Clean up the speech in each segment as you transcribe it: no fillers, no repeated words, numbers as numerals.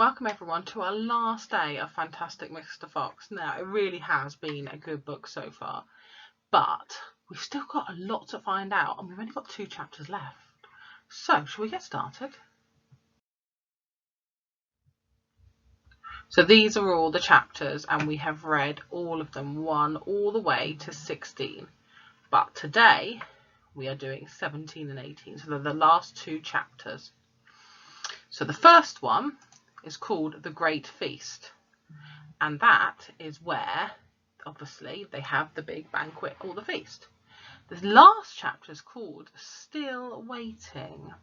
Welcome everyone to our last day of Fantastic Mr. Fox. Now, it really has been a good book so far, but we've still got a lot to find out and we've only got 2 chapters left. So, shall we get started? So these are all the chapters and we have read all of them, 1 all the way to 16. But today we are doing 17 and 18, so they're the last 2 chapters. So the first one is called The Great Feast, and that is where obviously they have the big banquet or the feast. The last chapter is called Still Waiting.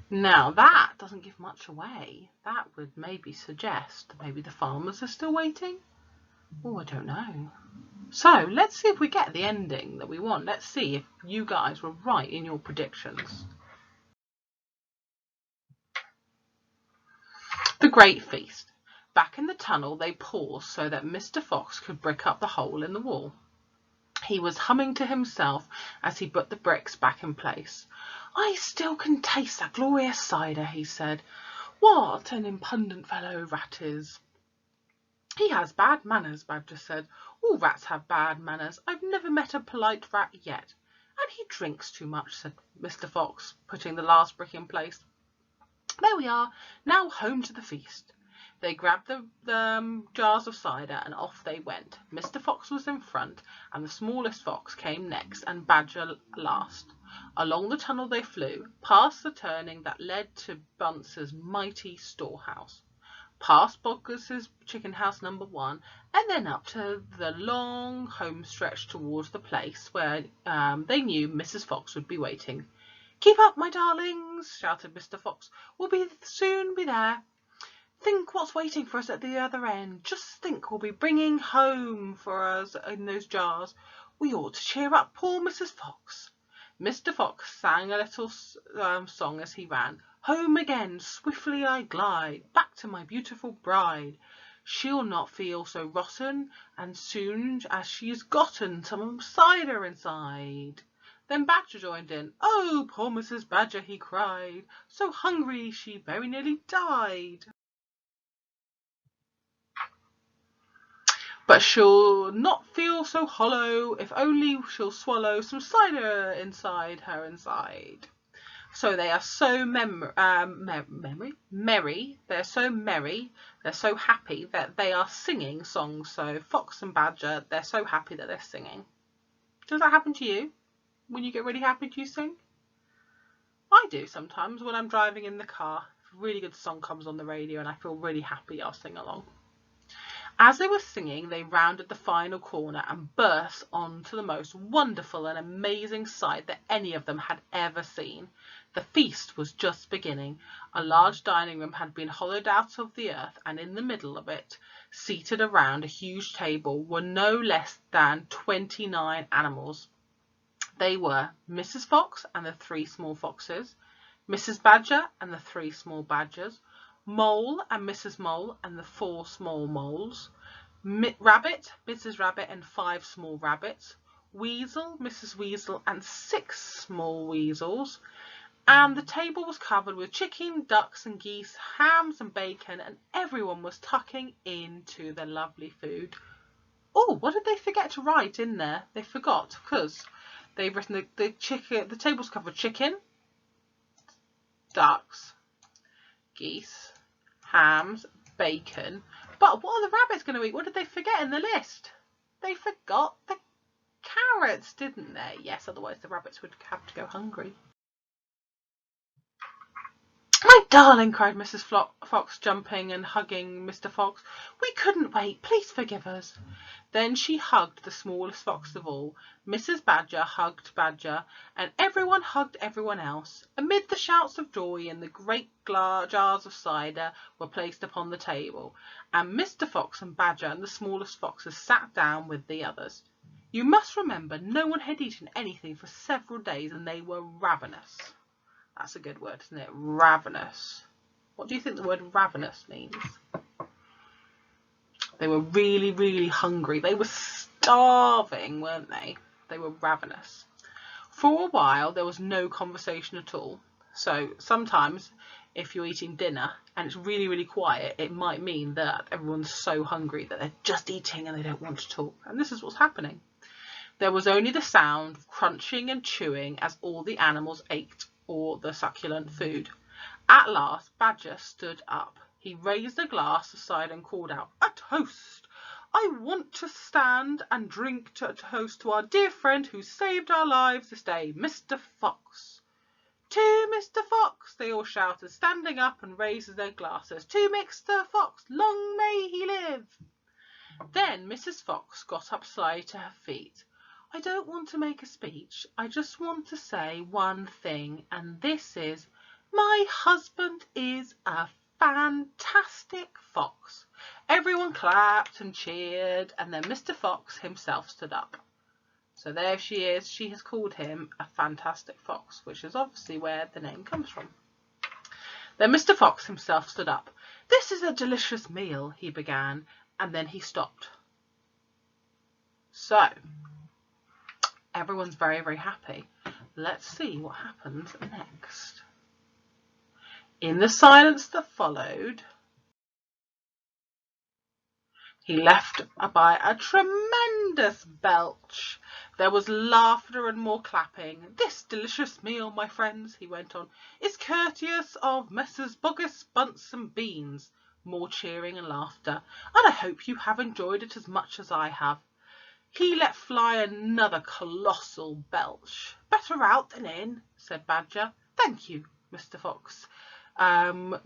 Now that doesn't give much away. That would maybe suggest maybe the farmers are still waiting. Oh, I don't know. So let's see if we get the ending that we want. Let's see if you guys were right in your predictions. The Great Feast. Back in the tunnel they paused so that Mr. Fox could brick up the hole in the wall. He was humming to himself as he put the bricks back in place. "I still can taste that glorious cider," he said. "What an impudent fellow Rat is." "He has bad manners," Badger said. "All rats have bad manners. I've never met a polite rat yet." "And he drinks too much," said Mr. Fox, putting the last brick in place. "There we are, now home to the feast." They grabbed the jars of cider and off they went. Mr. Fox was in front and the smallest fox came next and Badger last. Along the tunnel they flew, past the turning that led to Bunce's mighty storehouse, past Bogus's chicken house number 1, and then up to the long home stretch towards the place where they knew Mrs. Fox would be waiting. "Keep up, my darlings," shouted Mr. Fox. "We'll soon be there. Think what's waiting for us at the other end. Just think we'll be bringing home for us in those jars. We ought to cheer up poor Mrs. Fox." Mr. Fox sang a little song as he ran. "Home again, swiftly I glide, back to my beautiful bride. She'll not feel so rotten, and soon as she's gotten some cider inside." Then Badger joined in. "Oh, poor Mrs. Badger," he cried, "so hungry she very nearly died. But she'll not feel so hollow if only she'll swallow some cider inside her inside." So they are so merry, they're so merry, they're so happy that they are singing songs. So Fox and Badger, they're so happy that they're singing. Does that happen to you? When you get really happy, do you sing? I do sometimes when I'm driving in the car. If a really good song comes on the radio and I feel really happy, I'll sing along. As they were singing, they rounded the final corner and burst onto the most wonderful and amazing sight that any of them had ever seen. The feast was just beginning. A large dining room had been hollowed out of the earth, and in the middle of it, seated around a huge table, were no less than 29 animals. They were Mrs. Fox and the 3 small foxes, Mrs. Badger and the 3 small badgers, Mole and Mrs. Mole and the 4 small moles, Rabbit, Mrs. Rabbit and 5 small rabbits, Weasel, Mrs. Weasel and 6 small weasels, and the table was covered with chicken, ducks and geese, hams and bacon, and everyone was tucking into their lovely food. Oh, what did they forget to write in there? They forgot, because they've written the table's covered chicken, ducks, geese, hams, bacon. But what are the rabbits going to eat? What did they forget in the list? They forgot the carrots, didn't they? Yes, otherwise the rabbits would have to go hungry. "My darling," cried Mrs. Fox, jumping and hugging Mr. Fox. "We couldn't wait. Please forgive us." Then she hugged the smallest fox of all. Mrs. Badger hugged Badger, and everyone hugged everyone else. Amid the shouts of joy, and the great jars of cider were placed upon the table, and Mr. Fox and Badger and the smallest foxes sat down with the others. You must remember, no one had eaten anything for several days, and they were ravenous. That's a good word, isn't it? Ravenous. What do you think the word ravenous means? They were really, really hungry. They were starving, weren't they? They were ravenous. For a while, there was no conversation at all. So sometimes if you're eating dinner and it's really, really quiet, it might mean that everyone's so hungry that they're just eating and they don't want to talk. And this is what's happening. There was only the sound of crunching and chewing as all the animals ate all the succulent food. At last, Badger stood up. He raised a glass aside and called out, "A toast! I want to stand and drink to a toast to our dear friend who saved our lives this day, Mr. Fox." "To Mr. Fox," they all shouted, standing up and raising their glasses. "To Mr. Fox, long may he live." Then Mrs. Fox got up slowly to her feet. "I don't want to make a speech. I just want to say one thing, and this is, my husband is a fantastic fox." Everyone clapped and cheered, and then Mr. Fox himself stood up. So there she is. She has called him a fantastic fox, which is obviously where the name comes from. Then Mr. Fox himself stood up. "This is a delicious meal," he began, and then he stopped. So everyone's very, very happy. Let's see what happens next. In the silence that followed, he left by a tremendous belch. There was laughter and more clapping. "This delicious meal, my friends," he went on, "is courteous of Messrs. Boggis, Bunce and Beans." More cheering and laughter. "And I hope you have enjoyed it as much as I have." He let fly another colossal belch. "Better out than in," said Badger. "Thank you, Mr. Fox,"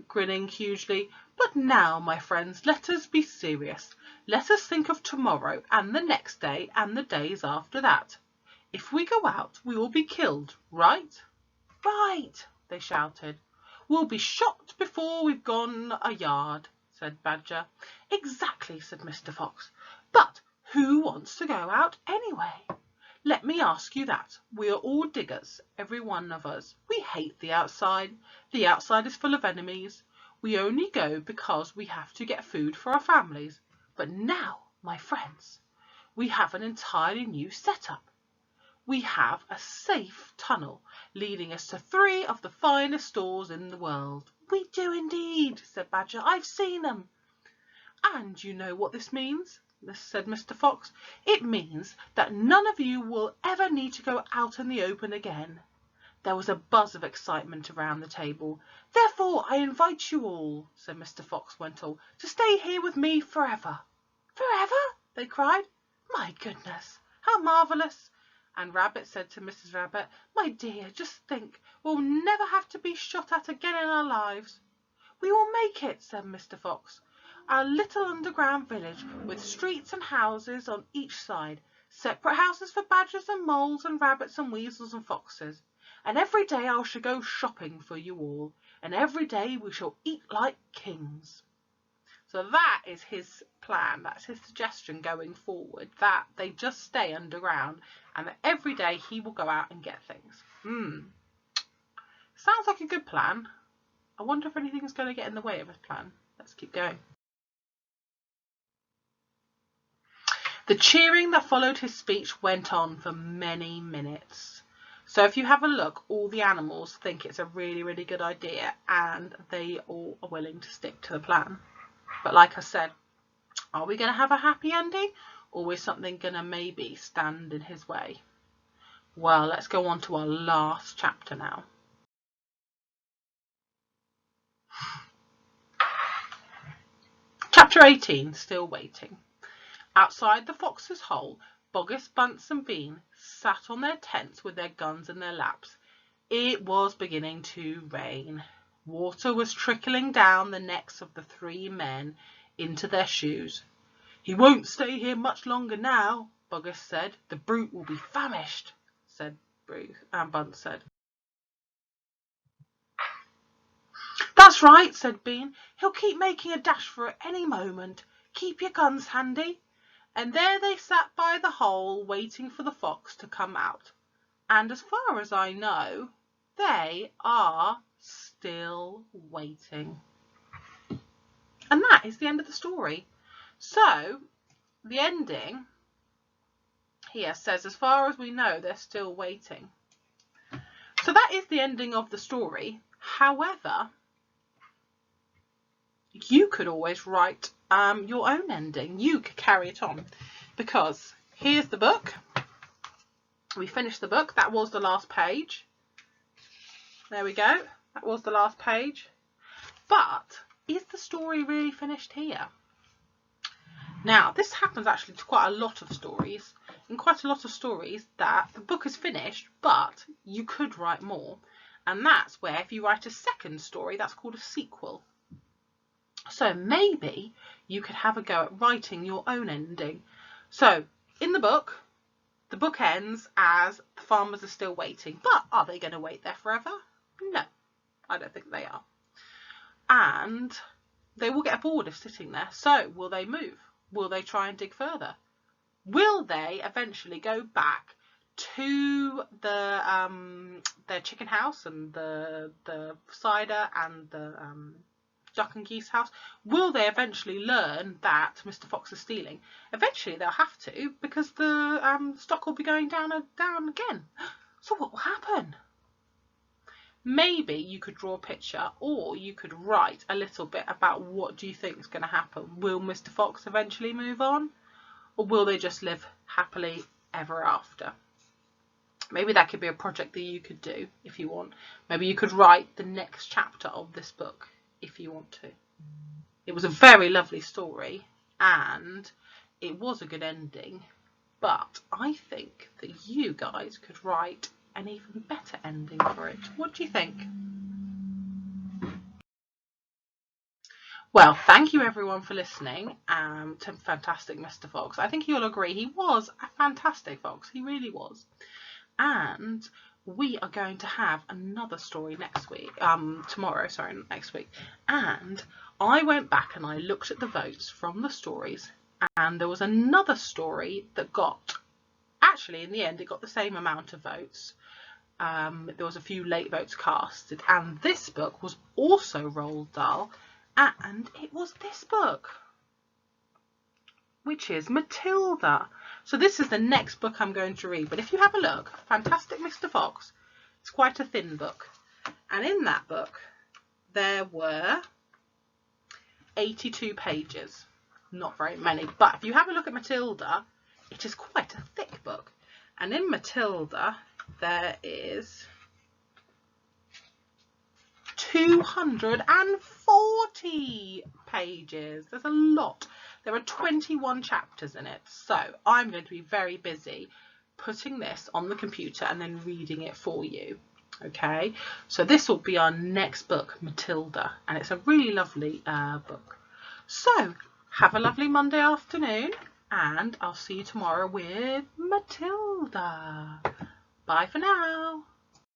grinning hugely. "But now, my friends, let us be serious. Let us think of tomorrow and the next day and the days after that. If we go out, we will be killed, right?" "Right," they shouted. "We'll be shot before we've gone a yard," said Badger. "Exactly," said Mr. Fox. "But who wants to go out anyway? Let me ask you that. We are all diggers, every one of us. We hate the outside. The outside is full of enemies. We only go because we have to get food for our families. But now, my friends, we have an entirely new setup. We have a safe tunnel leading us to 3 of the finest stores in the world." "We do indeed," said Badger. "I've seen them." "And you know what this means?" said Mr. Fox. "It means that none of you will ever need to go out in the open again." There was a buzz of excitement around the table. "Therefore I invite you all," said Mr. Fox went on, "to stay here with me forever." "Forever?" they cried. "My goodness, how marvellous!" And Rabbit said to Mrs. Rabbit, "My dear, just think, we'll never have to be shot at again in our lives." "We will make it," said Mr. Fox. "A little underground village with streets and houses on each side, separate houses for badgers and moles and rabbits and weasels and foxes. And every day I shall go shopping for you all, and every day we shall eat like kings." So that is his plan. That's his suggestion going forward, that they just stay underground and that every day he will go out and get things. Sounds like a good plan. I wonder if anything's going to get in the way of his plan. Let's keep going. The cheering that followed his speech went on for many minutes. So if you have a look, all the animals think it's a really, really good idea and they all are willing to stick to the plan. But like I said, are we going to have a happy ending, or is something going to maybe stand in his way? Well, let's go on to our last chapter now. Chapter 18, Still Waiting. Outside the fox's hole, Boggis, Bunce and Bean sat on their tents with their guns in their laps. It was beginning to rain. Water was trickling down the necks of the 3 men into their shoes. "He won't stay here much longer now," Boggis said. "The brute will be famished," said Bunce said. "That's right," said Bean. "He'll keep making a dash for it any moment. Keep your guns handy." And there they sat by the hole waiting for the fox to come out. And as far as I know, they are still waiting. And that is the end of the story. So the ending here says, as far as we know, they're still waiting. So that is the ending of the story. However, you could always write your own ending. You could carry it on, because here's the book. We finished the book. That was the last page. There we go. That was the last page. But is the story really finished here? Now, this happens actually to quite a lot of stories. In quite a lot of stories that the book is finished, but you could write more. And that's where if you write a second story, that's called a sequel. So maybe you could have a go at writing your own ending. So in the book ends as the farmers are still waiting. But are they going to wait there forever? No, I don't think they are. And they will get bored of sitting there. So will they move? Will they try and dig further? Will they eventually go back to their chicken house and the cider and the duck and geese house? Will they eventually learn that Mr. Fox is stealing? Eventually they'll have to, because the stock will be going down again. So what will happen? Maybe you could draw a picture, or you could write a little bit about what do you think is going to happen. Will Mr. Fox eventually move on? Or will they just live happily ever after? Maybe that could be a project that you could do if you want. Maybe you could write the next chapter of this book if you want to. It was a very lovely story and it was a good ending, but I think that you guys could write an even better ending for it. What do you think? Well, thank you everyone for listening to Fantastic Mr. Fox. I think you'll agree he was a fantastic fox. He really was. And we are going to have another story next week. Next week. And I went back and I looked at the votes from the stories, and there was another story that got, actually in the end, it got the same amount of votes. There was a few late votes casted, and this book was also Roald Dahl, and it was this book, which is Matilda. So this is the next book I'm going to read. But if you have a look, Fantastic Mr. Fox, it's quite a thin book. And in that book, there were 82 pages. Not very many. But if you have a look at Matilda, it is quite a thick book. And in Matilda, there is 240 pages. There's a lot. There are 21 chapters in it. So I'm going to be very busy putting this on the computer and then reading it for you. Okay, so this will be our next book, Matilda, and it's a really lovely book. So have a lovely Monday afternoon, and I'll see you tomorrow with Matilda. Bye for now.